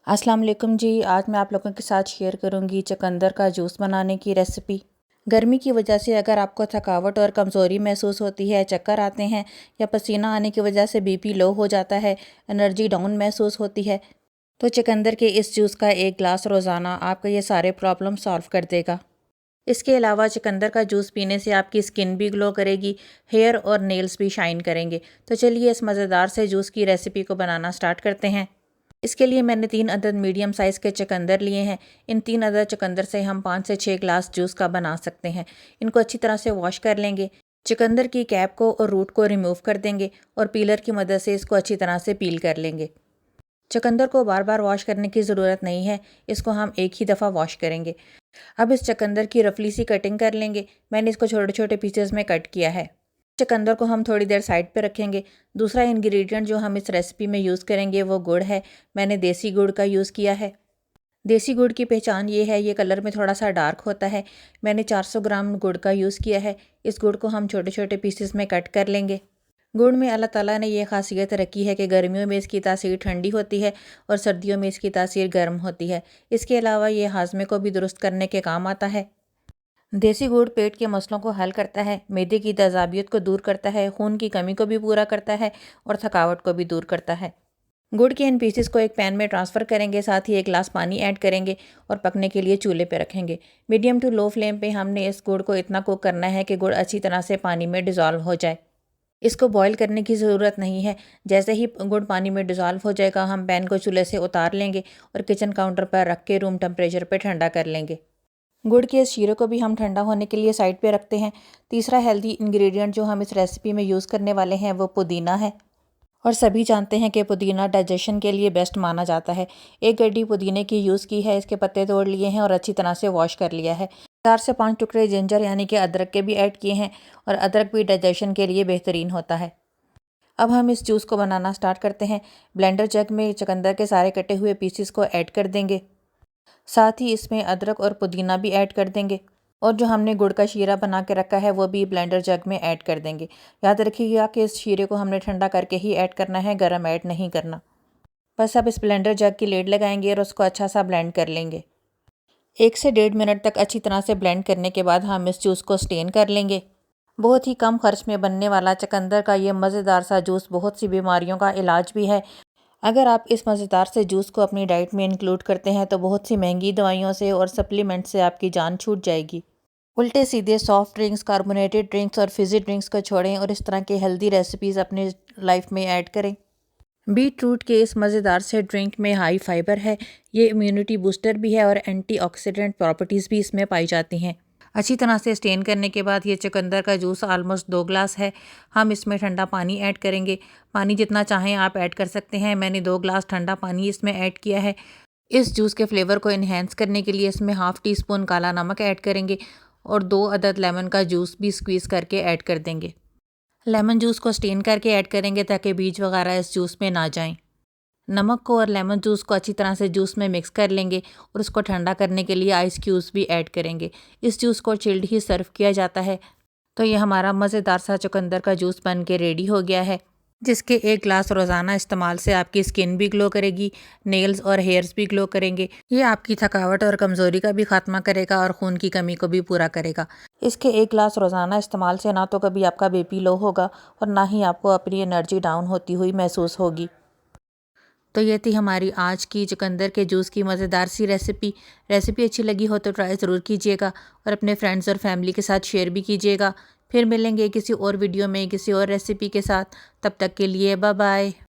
अस्सलाम वालेकुम जी। आज मैं आप लोगों के साथ शेयर करूंगी चुकंदर का जूस बनाने की रेसिपी। गर्मी की वजह से अगर आपको थकावट और कमज़ोरी महसूस होती है, चक्कर आते हैं या पसीना आने की वजह से बीपी लो हो जाता है, एनर्जी डाउन महसूस होती है, तो चुकंदर के इस जूस का एक गिलास रोज़ाना आपका ये सारे प्रॉब्लम सॉल्व कर देगा। इसके अलावा चुकंदर का जूस पीने से आपकी स्किन भी ग्लो करेगी, हेयर और नेल्स भी शाइन करेंगे। तो चलिए इस मज़ेदार से जूस की रेसिपी को बनाना स्टार्ट करते हैं। इसके लिए मैंने 3 अदद मीडियम साइज़ के चुकंदर लिए हैं। इन 3 अदद चुकंदर से हम 5 से 6 ग्लास जूस का बना सकते हैं। इनको अच्छी तरह से वॉश कर लेंगे। चुकंदर की कैप को और रूट को रिमूव कर देंगे और पीलर की मदद से इसको अच्छी तरह से पील कर लेंगे। चुकंदर को बार बार वॉश करने की ज़रूरत नहीं है, इसको हम एक ही दफ़ा वॉश करेंगे। अब इस चुकंदर की रफली सी कटिंग कर लेंगे। मैंने इसको छोटे छोटे पीसेस में कट किया है। चुकंदर को हम थोड़ी देर साइड पे रखेंगे। दूसरा इंग्रेडिएंट जो हम इस रेसिपी में यूज़ करेंगे वो गुड़ है। मैंने देसी गुड़ का यूज़ किया है। देसी गुड़ की पहचान ये है, ये कलर में थोड़ा सा डार्क होता है। मैंने 400 ग्राम गुड़ का यूज़ किया है। इस गुड़ को हम छोटे छोटे पीसेस में कट कर लेंगे। गुड़ में अल्लाह ताला ने ये खासियत रखी है कि गर्मियों में इसकी तासीर ठंडी होती है और सर्दियों में इसकी तासीर गर्म होती है। इसके अलावा ये हाजमे को भी दुरुस्त करने के काम आता है। देसी गुड़ पेट के मसलों को हल करता है, मैदे की तेज़ाबियत को दूर करता है, खून की कमी को भी पूरा करता है और थकावट को भी दूर करता है। गुड़ के इन पीसेस को एक पैन में ट्रांसफ़र करेंगे, साथ ही एक गिलास पानी ऐड करेंगे और पकने के लिए चूल्हे पे रखेंगे। मीडियम टू लो फ्लेम पे हमने इस गुड़ को इतना कुक करना है कि गुड़ अच्छी तरह से पानी में डिज़ोल्व हो जाए। इसको बॉईल करने की ज़रूरत नहीं है। जैसे ही गुड़ पानी में डिज़ोल्व हो जाएगा, हम पैन को चूल्हे से उतार लेंगे और किचन काउंटर पर रख के रूम टेम्परेचर पर ठंडा कर लेंगे। गुड़ के इस शीरे को भी हम ठंडा होने के लिए साइड पे रखते हैं। तीसरा हेल्दी इंग्रेडिएंट जो हम इस रेसिपी में यूज़ करने वाले हैं वो पुदीना है। और सभी जानते हैं कि पुदीना डाइजेशन के लिए बेस्ट माना जाता है। एक गड्डी पुदीने की यूज़ की है, इसके पत्ते तोड़ लिए हैं और अच्छी तरह से वॉश कर लिया है। 4 से 5 टुकड़े जिंजर यानी कि अदरक के भी ऐड किए हैं और अदरक भी डाइजेशन के लिए बेहतरीन होता है। अब हम इस जूस को बनाना स्टार्ट करते हैं। ब्लेंडर जग में चुकंदर के सारे कटे हुए पीसेस को ऐड कर देंगे। साथ ही इसमें अदरक और पुदीना भी ऐड कर देंगे और जो हमने गुड़ का शीरा बना के रखा है वो भी ब्लेंडर जग में ऐड कर देंगे। याद रखिएगा कि इस शीरे को हमने ठंडा करके ही ऐड करना है, गरम ऐड नहीं करना। बस अब इस ब्लेंडर जग की लेड लगाएंगे और उसको अच्छा सा ब्लेंड कर लेंगे। 1 से 1.5 मिनट तक अच्छी तरह से ब्लेंड करने के बाद हम इस जूस को स्टेन कर लेंगे। बहुत ही कम खर्च में बनने वाला चुकंदर का ये मज़ेदार सा जूस बहुत सी बीमारियों का इलाज भी है। अगर आप इस मज़ेदार से जूस को अपनी डाइट में इंक्लूड करते हैं तो बहुत सी महंगी दवाइयों से और सप्लीमेंट से आपकी जान छूट जाएगी। उल्टे सीधे सॉफ्ट ड्रिंक्स, कार्बोनेटेड ड्रिंक्स और फिज़ी ड्रिंक्स को छोड़ें और इस तरह के हेल्दी रेसिपीज़ अपनी लाइफ में ऐड करें। बीट रूट के इस मज़ेदार से ड्रिंक में हाई फाइबर है। ये इम्यूनिटी बूस्टर भी है और एंटीऑक्सीडेंट प्रॉपर्टीज़ भी इसमें पाई जाती हैं। अच्छी तरह से स्टेन करने के बाद ये चुकंदर का जूस ऑलमोस्ट 2 ग्लास है। हम इसमें ठंडा पानी ऐड करेंगे। पानी जितना चाहें आप ऐड कर सकते हैं। मैंने 2 ग्लास ठंडा पानी इसमें ऐड किया है। इस जूस के फ्लेवर को इन्हेंस करने के लिए इसमें हाफ़ टी स्पून काला नमक ऐड करेंगे और 2 अदद लेमन का जूस भी स्क्वीज़ करके ऐड कर देंगे। लेमन जूस को स्टेन करके ऐड करेंगे ताकि बीज वगैरह इस जूस में ना जाएं। नमक को और लेमन जूस को अच्छी तरह से जूस में मिक्स कर लेंगे और उसको ठंडा करने के लिए आइस क्यूब्स भी ऐड करेंगे। इस जूस को चिल्ड ही सर्व किया जाता है। तो ये हमारा मज़ेदार सा चुकंदर का जूस बन के रेडी हो गया है, जिसके 1 ग्लास रोज़ाना इस्तेमाल से आपकी स्किन भी ग्लो करेगी, नेल्स और हेयर्स भी ग्लो करेंगे। ये आपकी थकावट और कमज़ोरी का भी खात्मा करेगा और खून की कमी को भी पूरा करेगा। इसके 1 ग्लास रोज़ाना इस्तेमाल से ना तो कभी आपका बीपी लो होगा और ना ही आपको अपनी एनर्जी डाउन होती हुई महसूस होगी। तो ये थी हमारी आज की चुकंदर के जूस की मज़ेदार सी रेसिपी अच्छी लगी हो तो ट्राई ज़रूर कीजिएगा और अपने फ्रेंड्स और फैमिली के साथ शेयर भी कीजिएगा। फिर मिलेंगे किसी और वीडियो में किसी और रेसिपी के साथ। तब तक के लिए बाय बाय।